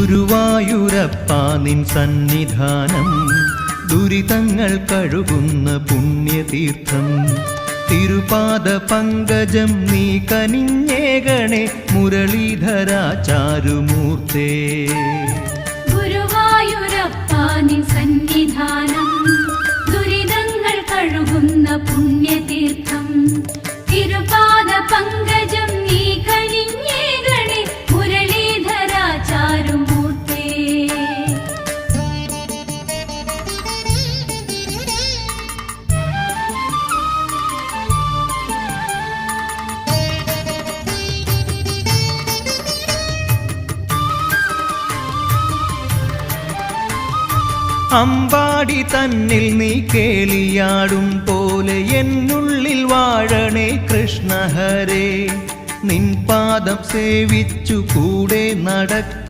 ഗുരുവായൂരപ്പാ നിൻ സന്നിധാനം ദുരിതങ്ങൾ കഴുകുന്ന പുണ്യതീർത്ഥം. തിരുപാദ പങ്കജം നീ കനിഞ്ഞേകണേ മുരളീധരാ ചാരുമൂർത്തേ. ഗുരുവായൂരപ്പാ നിൻ സന്നിധാനം ദുരിതങ്ങൾ കഴുകുന്ന പുണ്യതീർത്ഥം. തിരുപാദ പങ്കജം നീ കനിഞ്ഞേകണേ മുരളീധരാ ചാരുമൂർത്തേ. അമ്പാടി തന്നിൽ നീ കേളിയാടും പോലെ എന്നുള്ളിൽ വാഴണേ കൃഷ്ണഹരേ. നിൻ പാദം സേവിച്ചു കൂടെ നടക്ക